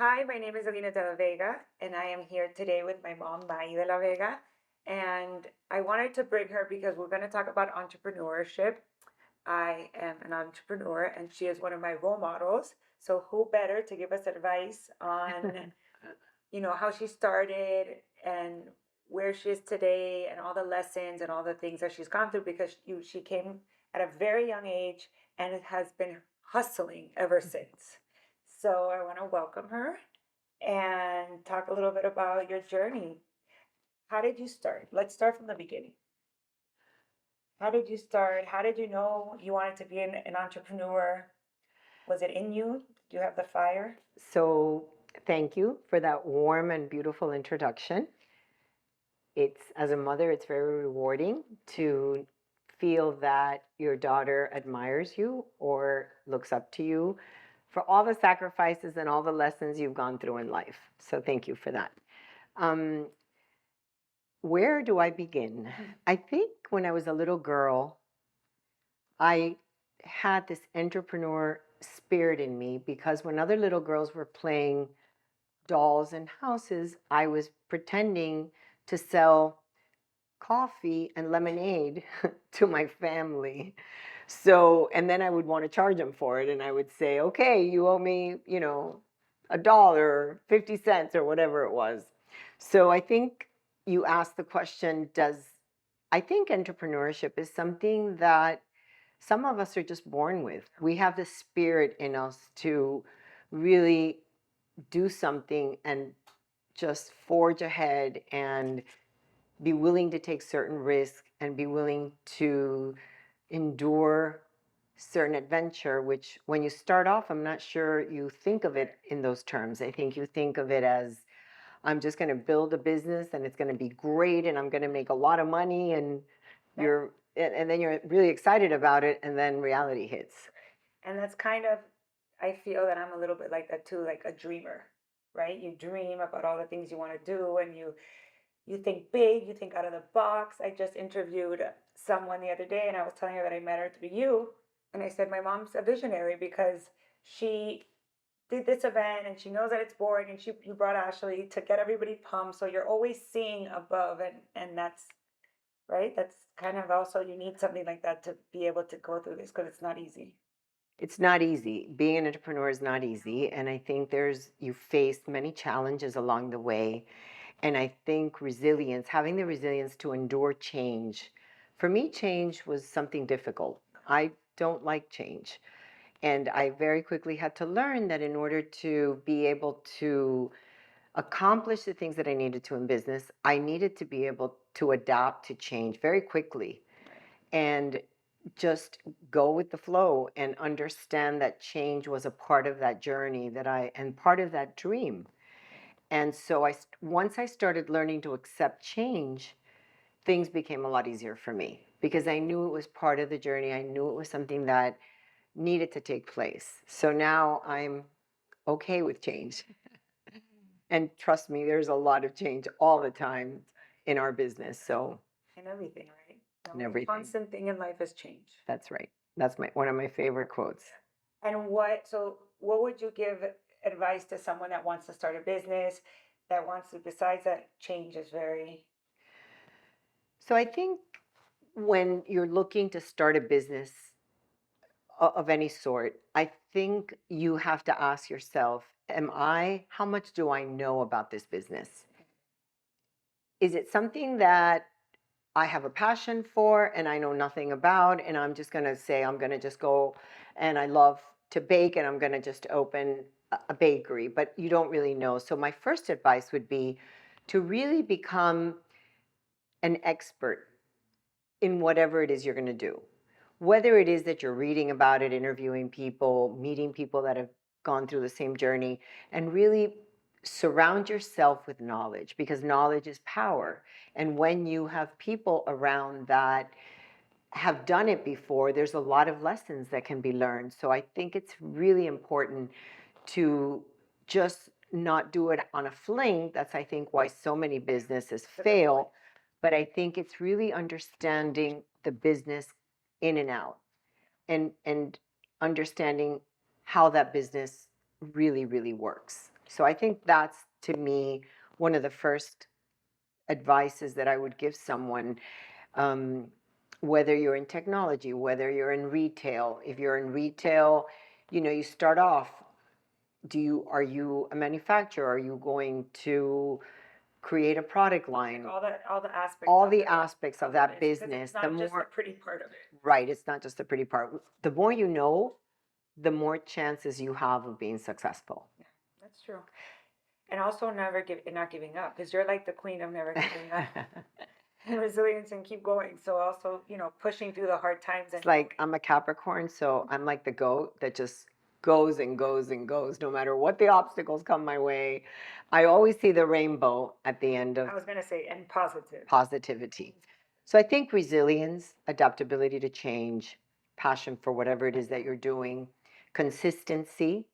Hi, my name is Alina de la Vega, and I am here today with my mom, Mayi de la Vega. And I wanted to bring her because we're going to talk about entrepreneurship. I am an entrepreneur, and she is one of my role models. So, who better to give us advice on, how she started and where she is today, and all the lessons and all the things that she's gone through because she came at a very young age and it has been hustling ever since. So, I want to welcome her and talk a little bit about your journey. How did you start? Let's start from the beginning. How did you start? How did you know you wanted to be an entrepreneur? Was it in you? Did you have the fire? So, thank you for that warm and beautiful introduction. As a mother, it's very rewarding to feel that your daughter admires you or looks up to you for all the sacrifices and all the lessons you've gone through in life. So, thank you for that. Um, where do I begin? I think when I was a little girl, I had this entrepreneur spirit in me because when other little girls were playing dolls and houses, I was pretending to sell coffee and lemonade to my family. So, and then I would want to charge them for it. And I would say, okay, you owe me, a dollar, 50 cents, or whatever it was. So I think you asked the question, I think entrepreneurship is something that some of us are just born with. We have the spirit in us to really do something and just forge ahead and be willing to take certain risks and be willing to endure certain adventure, which when you start off, I'm not sure you think of it in those terms. I think you think of it as I'm just going to build a business and it's going to be great and I'm going to make a lot of money and then you're really excited about it and then reality hits. And that's kind of, I feel that I'm a little bit like that too, like a dreamer, right? You dream about all the things you want to do, and you think big, you think out of the box. I just interviewed someone the other day and I was telling her that I met her through you. And I said, my mom's a visionary because she did this event and she knows that it's boring, and you brought Ashley to get everybody pumped. So you're always seeing above, and that's right. That's kind of also, you need something like that to be able to go through this because it's not easy. It's not easy. Being an entrepreneur is not easy. And I think you faced many challenges along the way. And I think resilience, having the resilience to endure change. For me, change was something difficult. I don't like change. And I very quickly had to learn that in order to be able to accomplish the things that I needed to in business, I needed to be able to adapt to change very quickly and just go with the flow and understand that change was a part of that journey and part of that dream. And so once I started learning to accept change, things became a lot easier for me because I knew it was part of the journey. I knew it was something that needed to take place. So now I'm okay with change. And trust me, there's a lot of change all the time in our business. So, And everything, right? The and only everything. constant thing in life is change. That's right. That's one of my favorite quotes. And what would you give advice to someone that wants to start a business, that wants to, besides that change is very, So I think when you're looking to start a business of any sort, I think you have to ask yourself, how much do I know about this business? Is it something that I have a passion for and I know nothing about, and I'm just going to say, I'm going to just go and I love to bake and I'm going to just open a bakery, but you don't really know. So my first advice would be to really become an expert in whatever it is you're going to do. Whether it is that you're reading about it, interviewing people, meeting people that have gone through the same journey, and really surround yourself with knowledge because knowledge is power. And when you have people around that have done it before, there's a lot of lessons that can be learned. So I think it's really important to just not do it on a fling. That's, I think, why so many businesses fail. But I think it's really understanding the business in and out and understanding how that business really, really works. So I think that's, to me, one of the first advices that I would give someone, um, whether you're in technology, whether you're in retail. If you're in retail, you start off, are you a manufacturer? Are you going to create a product line? All The the aspects of that business. It's not just the pretty part of it. Right, it's not just the pretty part. The more you know, the more chances you have of being successful. Yeah, that's true. And also not giving up, because you're like the queen of never giving up. And resilience and keep going. So also, pushing through the hard times. It's like I'm a Capricorn, so I'm like the goat that just goes and goes and goes no matter what the obstacles come my way. I always see the rainbow at the end of I was going to say, and positive. positivity. So I think resilience, adaptability to change, passion for whatever it is that you're doing, consistency,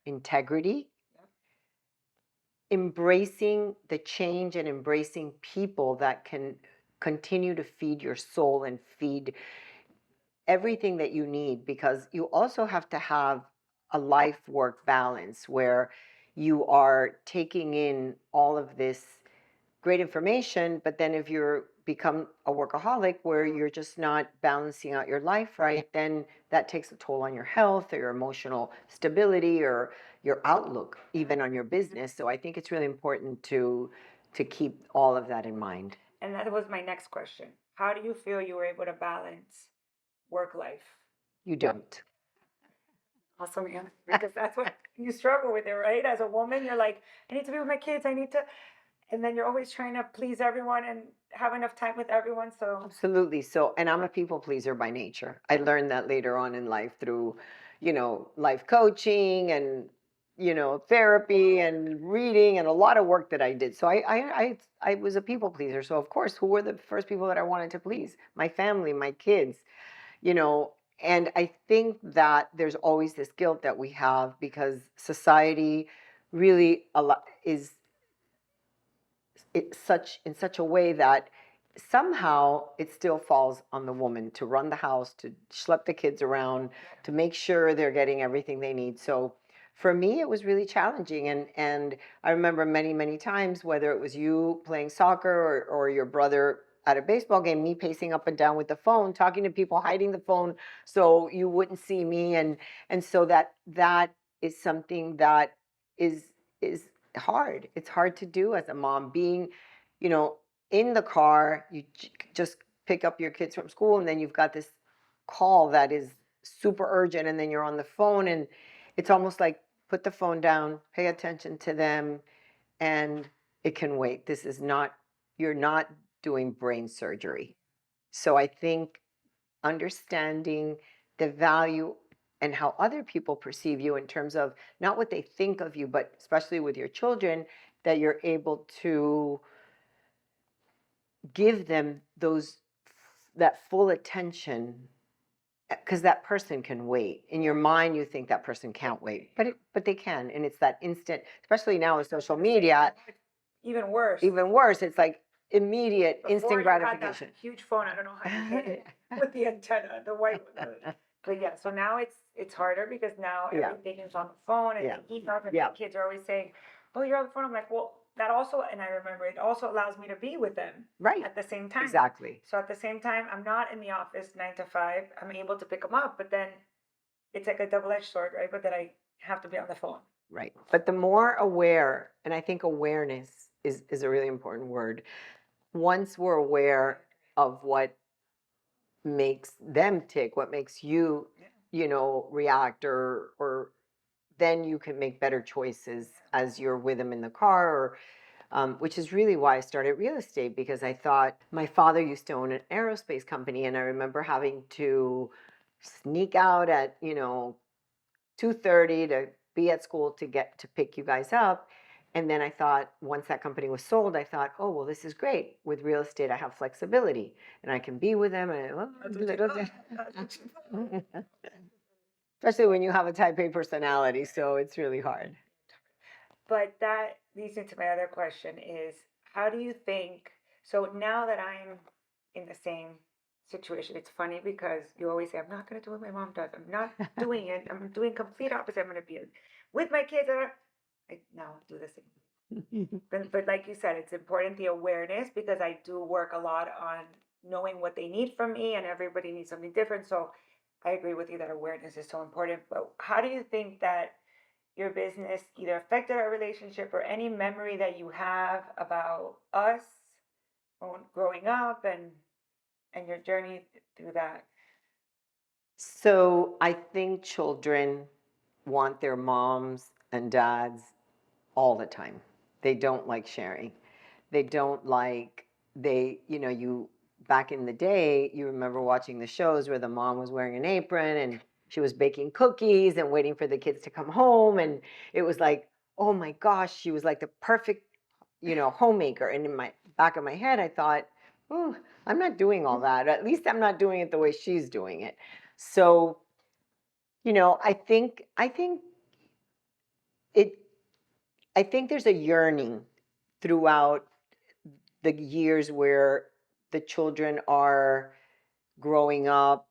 integrity, embracing the change and embracing people that can continue to feed your soul and feed everything that you need, because you also have to have a life work balance where you are taking in all of this great information, but then if you're become a workaholic where you're just not balancing out your life right, then that takes a toll on your health or your emotional stability or your outlook even on your business. So I think it's really important to keep all of that in mind. And that was my next question. How do you feel you were able to balance work life? You don't. Awesome, yeah. Because that's what you struggle with it, right? As a woman, you're like, I need to be with my kids. I need to, and then you're always trying to please everyone and have enough time with everyone. So Absolutely. So, and I'm a people pleaser by nature. I learned that later on in life through, life coaching and, therapy and reading and a lot of work that I did. So I was a people pleaser. So of course, who were the first people that I wanted to please? My family, my kids, you know, and I think that there's always this guilt that we have because society really is in such a way that somehow it still falls on the woman to run the house, to schlep the kids around, to make sure they're getting everything they need. So for me, it was really challenging. And I remember many times, whether it was you playing soccer or your brother at a baseball game, me pacing up and down with the phone, talking to people, hiding the phone so you wouldn't see me. And so that is something that is hard. It's hard to do as a mom, being, you know, in the car, you just pick up your kids from school and then you've got this call that is super urgent and then you're on the phone and it's almost like put the phone down, pay attention to them, and it can wait. This is not, you're not doing brain surgery. So I think understanding the value and how other people perceive you in terms of not what they think of you, but especially with your children, that you're able to give them that full attention, because that person can wait. In your mind, you think that person can't wait, but they can, and it's that instant. Especially now with social media, even worse. Even worse, it's like immediate, Before instant you had gratification. that huge phone. I don't know how you hit it with the antenna, the white one. But yeah, so now it's harder because now Yeah. everything is on the phone and Yeah. they email and Yeah. the kids are always saying, "Oh, you're on the phone." I'm like, well, that also, and I remember it also allows me to be with them Right. at the same time. Exactly. So at the same time, I'm not in the office 9 to 5. I'm able to pick them up, but then it's like a double-edged sword, right? But then I have to be on the phone. Right. But the more aware, and I think awareness is a really important word. Once we're aware of what makes them tick, what makes you, react, or then you can make better choices as you're with them in the car, or which is really why I started real estate, because I thought my father used to own an aerospace company, and I remember having to sneak out at 2:30 to be at school to get to pick you guys up. And then I thought, once that company was sold, I thought, oh, well, this is great. With real estate, I have flexibility and I can be with them. Especially when you have a type A personality. So it's really hard. But that leads into my other question is, how do you think, so now that I'm in the same situation, it's funny because you always say, I'm not going to do what my mom does. I'm not doing it. I'm doing complete opposite. I'm going to be with my kids. I now do the same. But like you said, it's important the awareness because I do work a lot on knowing what they need from me, and everybody needs something different. So I agree with you that awareness is so important. But how do you think that your business either affected our relationship or any memory that you have about us growing up and your journey through that? So I think children want their moms and dads all the time. They don't like sharing. They don't like, you back in the day, you remember watching the shows where the mom was wearing an apron and she was baking cookies and waiting for the kids to come home. And it was like, oh my gosh, she was like the perfect, homemaker. And in my back of my head, I thought, oh, I'm not doing all that. At least I'm not doing it the way she's doing it. So, I think it I think there's a yearning throughout the years where the children are growing up,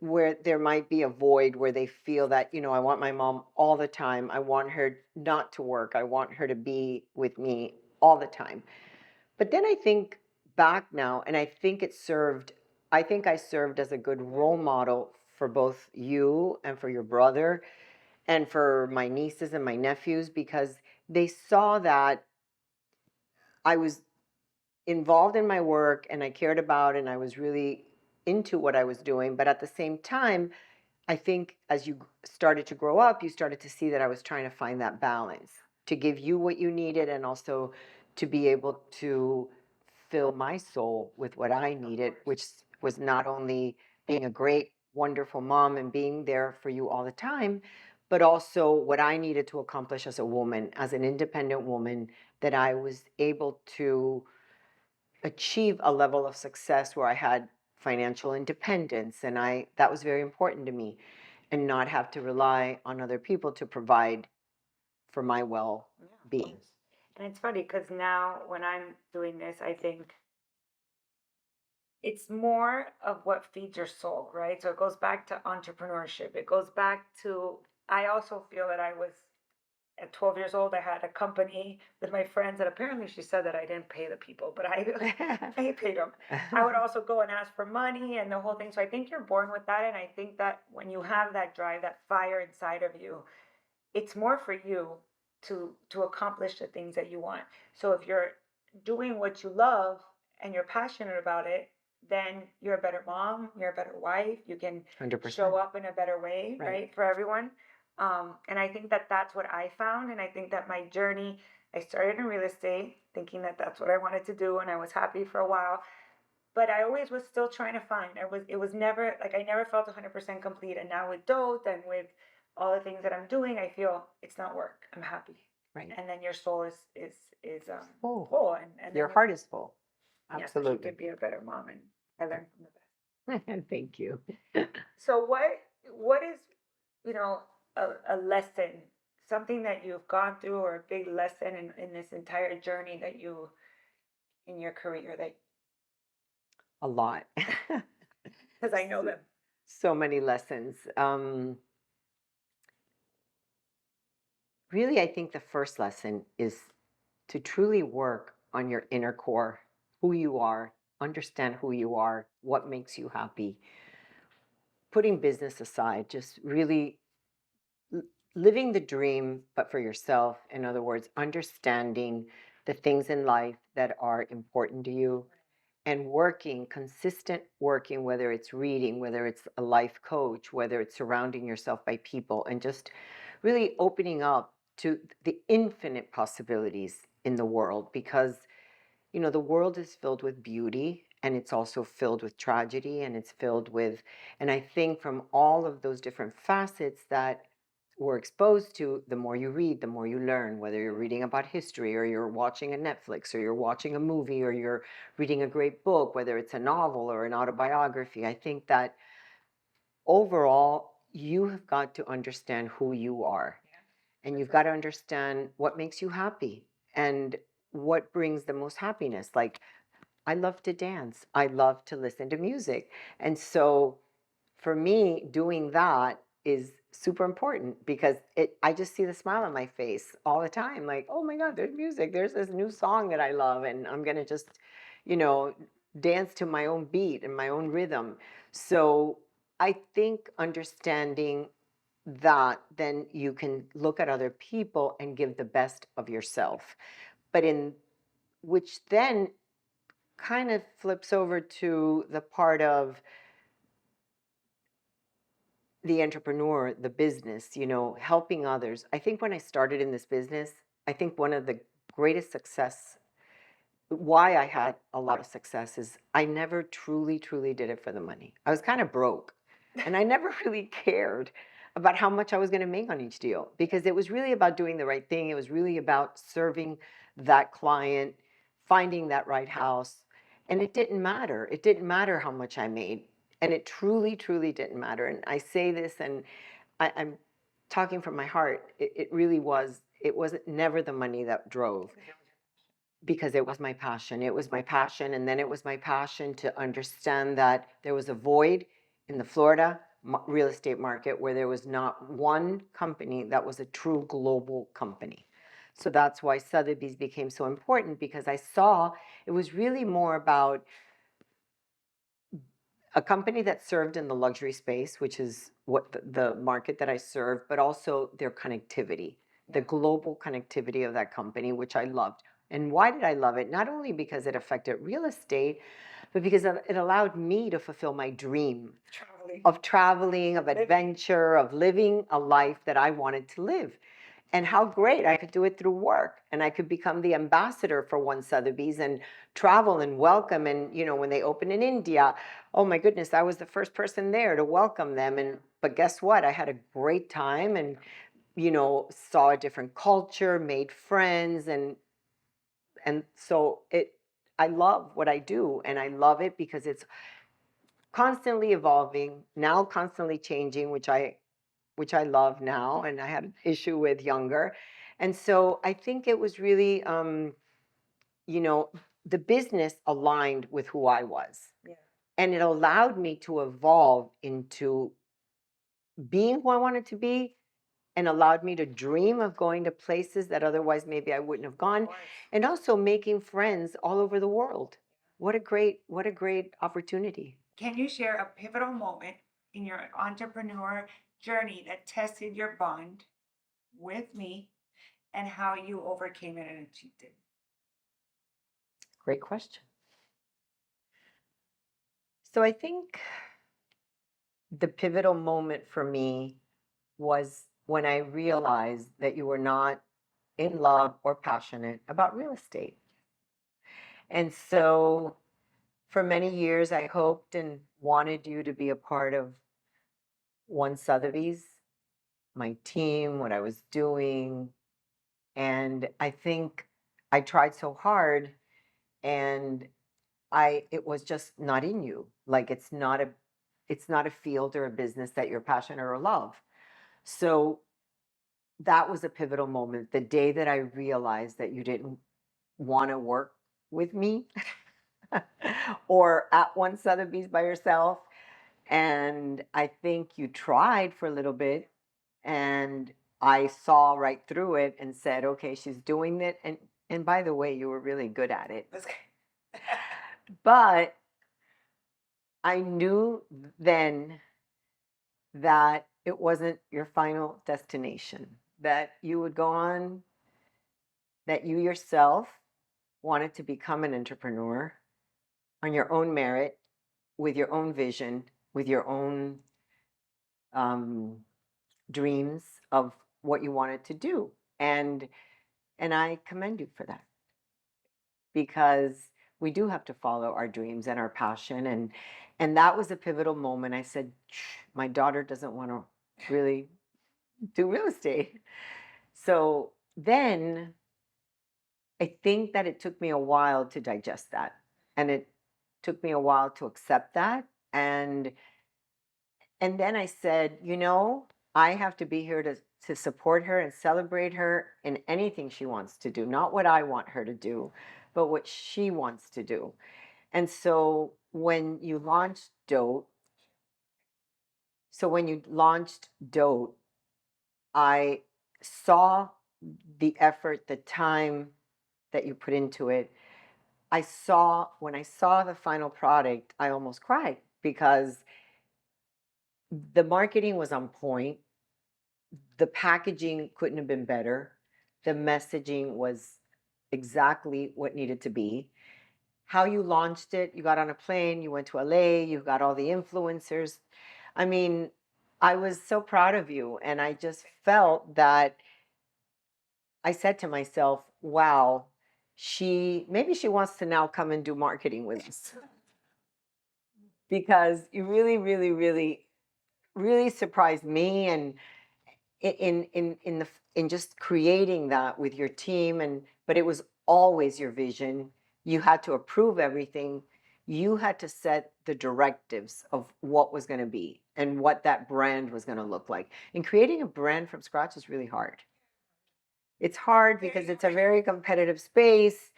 where there might be a void where they feel that, I want my mom all the time. I want her not to work. I want her to be with me all the time. But then I think back now, and I think I served as a good role model for both you and for your brother and for my nieces and my nephews because they saw that I was involved in my work and I cared about and I was really into what I was doing. But at the same time, I think as you started to grow up, you started to see that I was trying to find that balance to give you what you needed and also to be able to fill my soul with what I needed, which was not only being a great, wonderful mom and being there for you all the time, but also what I needed to accomplish as a woman, as an independent woman, that I was able to achieve a level of success where I had financial independence and I that was very important to me and not have to rely on other people to provide for my Yeah, of well-being. course. And it's funny because now when I'm doing this, I think it's more of what feeds your soul, right? So it goes back to entrepreneurship. It goes back to, I also feel that I was at 12 years old, I had a company with my friends, and apparently she said that I didn't pay the people, but I paid them. I would also go and ask for money and the whole thing. So I think you're born with that, and I think that when you have that drive, that fire inside of you, it's more for you to accomplish the things that you want. So if you're doing what you love and you're passionate about it, then you're a better mom, you're a better wife, you can 100%. show up in a better way, Right. right, for everyone. And I think that that's what I found, and I think that my journey, I started in real estate thinking that that's what I wanted to do, and I was happy for a while, but I always was still trying to find. It was never like I never felt 100% complete. And now with Doth and with all the things that I'm doing, I feel it's not work. I'm happy. Right. And then your soul is Full. full, and Your then heart is full. yeah, so she Absolutely. could be a better mom, and I learned from the best. Thank you. So what is you know a lesson, something that you've gone through, or a big lesson in this entire journey that you in your career that A lot. because I know them. So many lessons. Really, I think the first lesson is to truly work on your inner core, who you are, understand who you are, what makes you happy. Putting business aside, just really living the dream, but for yourself. In other words, understanding the things in life that are important to you and working, consistent working, whether it's reading, whether it's a life coach, whether it's surrounding yourself by people, and just really opening up to the infinite possibilities in the world because the world is filled with beauty and it's also filled with tragedy and it's filled with, and I think from all of those different facets that we're exposed to, the more you read, the more you learn, whether you're reading about history or you're watching a Netflix or you're watching a movie or you're reading a great book, whether it's a novel or an autobiography. I think that overall, you have got to understand who you are and you've got to understand what makes you happy and what brings the most happiness. Like, I love to dance, I love to listen to music. And so for me, doing that is super important because I just see the smile on my face all the time. Like, oh my God, there's music. There's this new song that I love, and I'm gonna just, you know, dance to my own beat and my own rhythm. So I think understanding that, then you can look at other people and give the best of yourself. But in which then kind of flips over to the part of the entrepreneur, the business, helping others. I think when I started in this business, I think one of the greatest success, why I had a lot of success, is I never truly, truly did it for the money. I was kind of broke, and I never really cared about how much I was going to make on each deal, because it was really about doing the right thing. It was really about serving that client, finding that right house. And it didn't matter. It didn't matter how much I made. And it truly, truly didn't matter. And I say this, and I'm talking from my heart. It really was, it wasn't never the money that drove, because it was my passion. It was my passion. And then it was my passion to understand that there was a void in the Florida real estate market where there was not one company that was a true global company. So that's why Sotheby's became so important, because I saw it was really more about a company that served in the luxury space, which is what the market that I serve, but also their connectivity, the global connectivity of that company, which I loved. And why did I love it? Not only because it affected real estate, but because it allowed me to fulfill my dream of traveling, of adventure, of living a life that I wanted to live. And how great I could do it through work, and I could become the ambassador for One Sotheby's and travel and welcome. And when they opened in India, oh my goodness, I was the first person there to welcome them. And but guess what? I had a great time, and saw a different culture, made friends, and so I love what I do, and I love it because it's constantly evolving, now constantly changing, which I love now, and I had an issue with younger. And so I think it was really, you know, the business aligned with who I was. Yeah. And it allowed me to evolve into being who I wanted to be, and allowed me to dream of going to places that otherwise maybe I wouldn't have gone, and also making friends all over the world. What a great opportunity. Can you share a pivotal moment in your entrepreneur journey that tested your bond with me and how you overcame it and achieved it? Great question. So I think the pivotal moment for me was when I realized that you were not in love or passionate about real estate. And so for many years, I hoped and wanted you to be a part of One Sotheby's, my team, what I was doing. And I think I tried so hard, and it was just not in you. Like it's not a field or a business that you're passionate or love. So that was a pivotal moment, the day that I realized that you didn't want to work with me or at One Sotheby's by yourself. And I think you tried for a little bit, and I saw right through it and said, okay, she's doing it. And by the way, you were really good at it. But I knew then that it wasn't your final destination, that you would go on, that you yourself wanted to become an entrepreneur on your own merit, with your own vision, with your own um, dreams of what you wanted to do. And I commend you for that, because we do have to follow our dreams and our passion. And that was a pivotal moment. I said, my daughter doesn't want to really do real estate. So then I think that it took me a while to digest that. And it took me a while to accept that. And then I said, I have to be here to support her and celebrate her in anything she wants to do, not what I want her to do, but what she wants to do. And so when you launched Dote, I saw the effort, the time that you put into it. When I saw the final product, I almost cried because the marketing was on point. The packaging couldn't have been better. The messaging was exactly what needed to be. How you launched it, you got on a plane, you went to LA, you got all the influencers. I mean, I was so proud of you. And I just felt that I said to myself, wow, maybe she wants to now come and do marketing with us because you really, really, really, really surprised me and in just creating that with your team. And but it was always your vision. You had to approve everything. You had to set the directives of what was going to be and what that brand was going to look like. And creating a brand from scratch is really hard. It's hard because it's a very competitive space.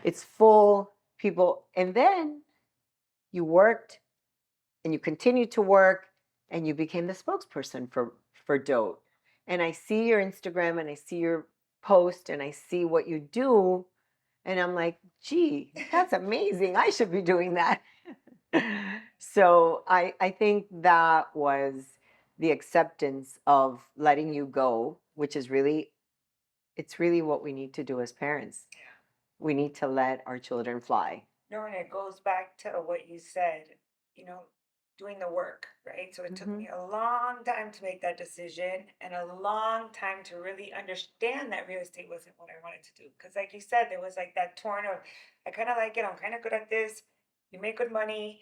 It's full people. And then you worked and you continued to work and you became the spokesperson for Dote. And I see your Instagram and I see your post and I see what you do and I'm like, gee, that's amazing. I should be doing that. So I think that was the acceptance of letting you go, which is really, it's really what we need to do as parents. We need to let our children fly. No, and it goes back to what you said, you know, doing the work, right? So it took me a long time to make that decision and a long time to really understand that real estate wasn't what I wanted to do. Because, like you said, there was like that torn of, I kind of like it, I'm kind of good at this, you make good money,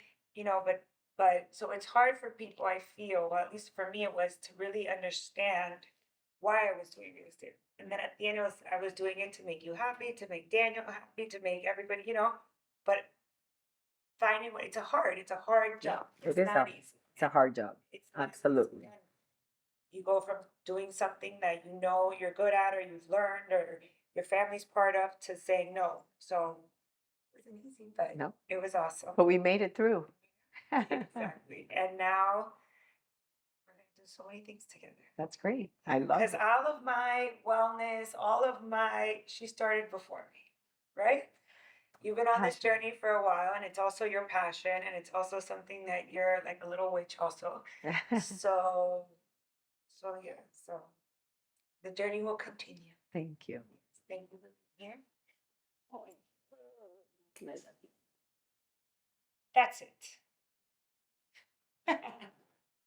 but so it's hard for people, I feel, well, at least for me, it was to really understand why I was doing real estate. And then at the end, I was doing it to make you happy, to make Daniel happy, to make everybody, but finding what it's a hard job. It's not easy. It's a hard job. It's not easy. Absolutely. And you go from doing something that you know you're good at or you've learned or your family's part of to saying no. So it wasn't easy, but No, it was awesome. but we made it through. Exactly. And now we're gonna do so many things together. That's great. I love Because it. all of my wellness, she started before me, right? You've been on this journey for a while, and it's also your passion, and it's also something that you're like a little witch, also. So, so yeah, so the journey will continue. Thank you. Thank you for being here. That's it.